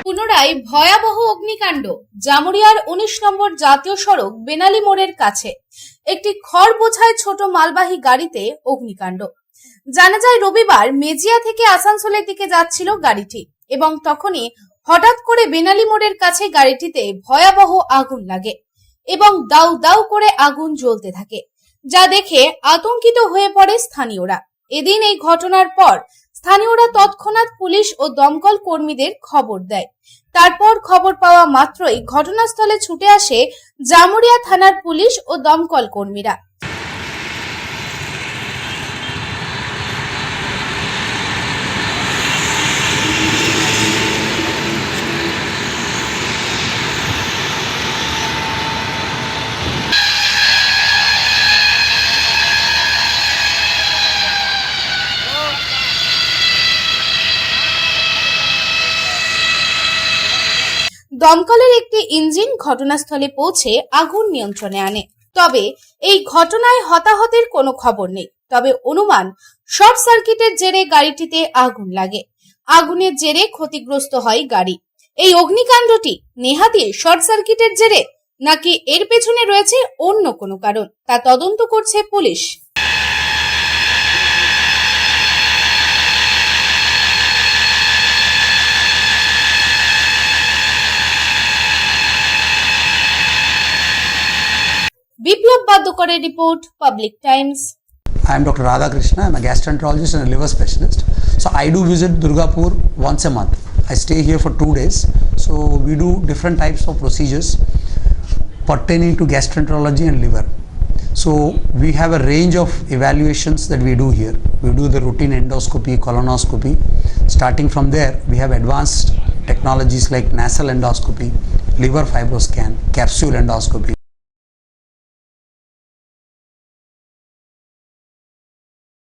পুনরায় ভয়াবহ অগ্নিকাণ্ড জামুরিয়ার ১৯ নম্বর জাতীয় সড়ক বেনালী মোড়ের কাছে একটি খড় বোঝাই ছোট মালবাহী গাড়িতে অগ্নিকাণ্ড। জানা যায় রবিবার মেজিয়া থেকে আসানসোলের দিকে যাচ্ছিল গাড়িটি এবং তখনই হঠাৎ করে বেনালী মোড়ের কাছে গাড়িটিতে ভয়াবহ আগুন লাগে এবং দাউ দাউ করে আগুন জ্বলতে থাকে, যা দেখে আতঙ্কিত হয়ে পড়ে স্থানীয়রা। এদিন এই ঘটনার পর স্থানীয়রা তৎক্ষণাৎ পুলিশ ও দমকল কর্মীদের খবর দেয়। তারপর খবর পাওয়া মাত্রই ঘটনাস্থলে ছুটে আসে জামুরিয়া থানার পুলিশ ও দমকল কর্মীরা। দমকলের একটি ইঞ্জিন ঘটনাস্থলে পৌঁছে আগুন নিয়ন্ত্রণে আনে। তবে এই ঘটনায় হতাহতের কোনো খবর নেই। তবে অনুমান শর্ট সার্কিটের জেরে গাড়িটিতে আগুন লাগে। আগুনের জেরে ক্ষতিগ্রস্ত হয় গাড়ি। এই অগ্নিকাণ্ডটি নেহাতি শর্ট সার্কিটের জেরে নাকি এর পেছনে রয়েছে অন্য কোনো কারণ, তা তদন্ত করছে পুলিশ। বিপ্লব বাদ্যকরের report, Public Times. I am Dr. Radha Krishna. I am a gastroenterologist and a liver specialist. So I do visit Durgapur once a month. I stay here for 2 days. So we do different types of procedures pertaining to gastroenterology and liver. So we have a range of evaluations that we do here. We do the routine endoscopy, colonoscopy. Starting from there, we have advanced technologies like nasal endoscopy, liver fibroscan, capsule endoscopy,